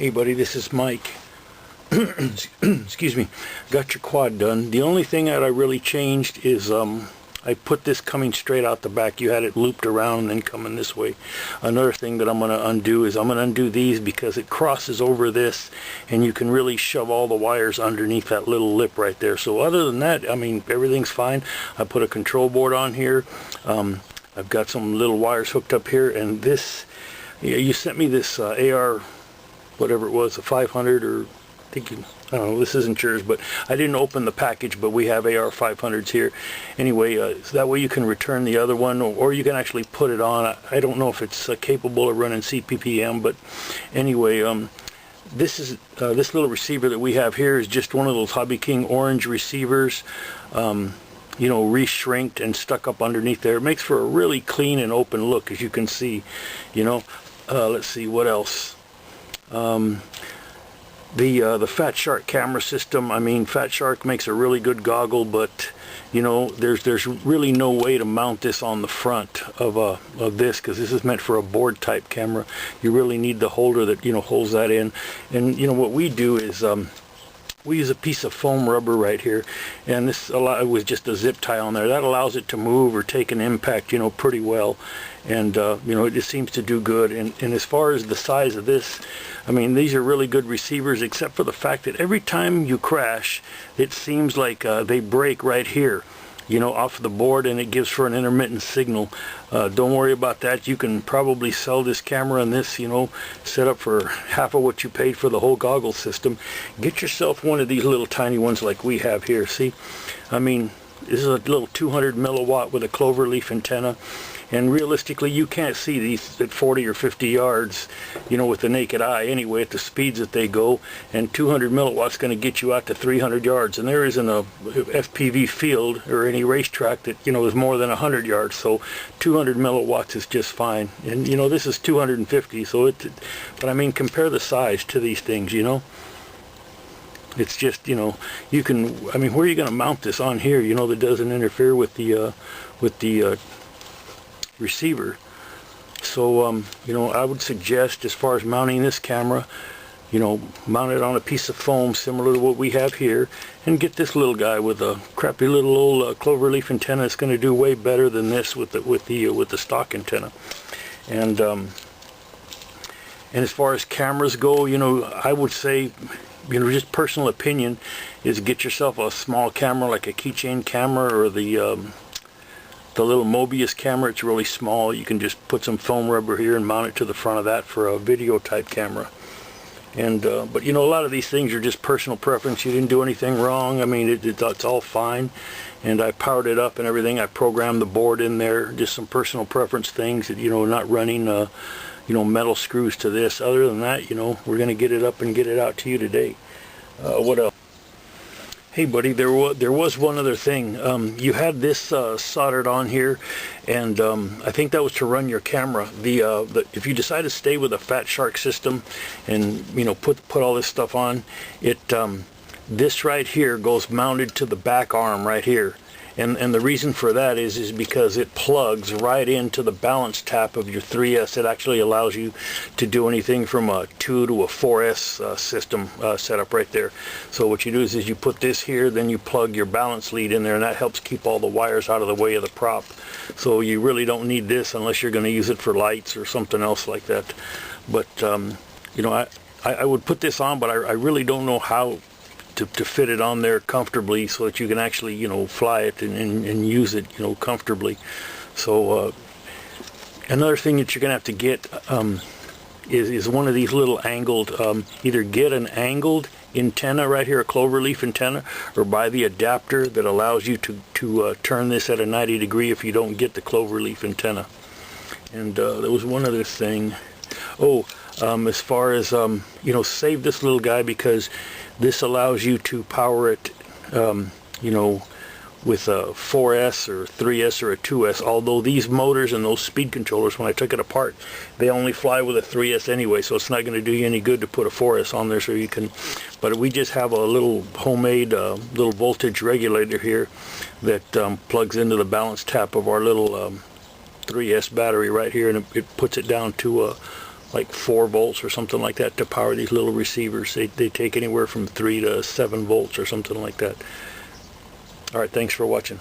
Hey buddy, this is Mike. Excuse me. Got your quad done. The only thing that I really changed is I put this coming straight out the back. You had it looped around and then coming this way. Another thing that I'm going to undo is I'm going to undo these because it crosses over this and you can really shove all the wires underneath that little lip right there. So other than that, I mean, everything's fine. I put a control board on here. I've got some little wires hooked up here, and this, you sent me this AR, whatever it was, a 500 or I don't know, this isn't yours, but I didn't open the package, but we have AR 500s here. Anyway, so that way you can return the other one, or you can actually put it on. I don't know if it's capable of running CPPM, but anyway, this is this little receiver that we have here is just one of those Hobby King orange receivers, you know, re-shrinked and stuck up underneath there. It makes for a really clean and open look, as you can see, you know. Let's see, what else? The Fat Shark camera system. I mean, Fat Shark makes a really good goggle, but you know, there's really no way to mount this on the front of this, because this is meant for a board type camera. You really need the holder that, you know, holds that in. And you know what we do is we use a piece of foam rubber right here, and this was just a zip tie on there. That allows it to move or take an impact, you know, pretty well. And you know, it just seems to do good. And as far as the size of this, I mean, these are really good receivers, except for the fact that every time you crash, it seems like they break right here, you know, off the board, and it gives for an intermittent signal. Don't worry about that. You can probably sell this camera and this, you know, set up for half of what you paid for the whole goggle system. Get yourself one of these little tiny ones like we have here. See, I mean, this is a little 200 milliwatt with a cloverleaf antenna. And realistically, you can't see these at 40 or 50 yards, you know, with the naked eye anyway, at the speeds that they go. And 200 milliwatts going to get you out to 300 yards. And there isn't a FPV field or any racetrack that, you know, is more than 100 yards. So 200 milliwatts is just fine. And, you know, this is 250. So but I mean, compare the size to these things, you know. It's just, you know, you can, I mean, where are you going to mount this on here, you know, that doesn't interfere with the receiver? So you know, I would suggest, as far as mounting this camera, you know, mount it on a piece of foam similar to what we have here, and get this little guy with a crappy little old cloverleaf antenna. It's going to do way better than this with the stock antenna. And as far as cameras go, you know, I would say, you know, just personal opinion is get yourself a small camera like a keychain camera, or the little Mobius camera. It's really small. You can just put some foam rubber here and mount it to the front of that for a video type camera. And but you know, a lot of these things are just personal preference. You didn't do anything wrong. I mean, it's all fine. And I powered it up and everything. I programmed the board in there. Just some personal preference things that, you know, not running you know, metal screws to this. Other than that, you know, we're going to get it up and get it out to you today. What else? Hey buddy, there was one other thing. You had this soldered on here, and I think that was to run your camera. If you decide to stay with a Fat Shark system, and you know, put all this stuff on, this right here goes mounted to the back arm right here. And the reason for that is because it plugs right into the balance tap of your 3S. It actually allows you to do anything from a 2 to a 4S system setup right there. So what you do is you put this here, then you plug your balance lead in there, and that helps keep all the wires out of the way of the prop. So you really don't need this unless you're going to use it for lights or something else like that. But you know, I would put this on, but I really don't know how to fit it on there comfortably so that you can actually, you know, fly it and use it, you know, comfortably. So another thing that you're gonna have to get is one of these little angled, either get an angled antenna right here, a cloverleaf antenna, or buy the adapter that allows you to turn this at a 90 degree if you don't get the cloverleaf antenna. And there was one other thing. Oh, as far as you know, save this little guy, because this allows you to power it, you know, with a 4S or 3S or a 2S. Although these motors and those speed controllers, when I took it apart, they only fly with a 3S anyway, so it's not going to do you any good to put a 4S on there. So you can, but we just have a little homemade little voltage regulator here that plugs into the balance tap of our little 3S battery right here, and it puts it down to like 4 volts or something like that to power these little receivers. They take anywhere from 3 to 7 volts or something like that. All right, thanks for watching.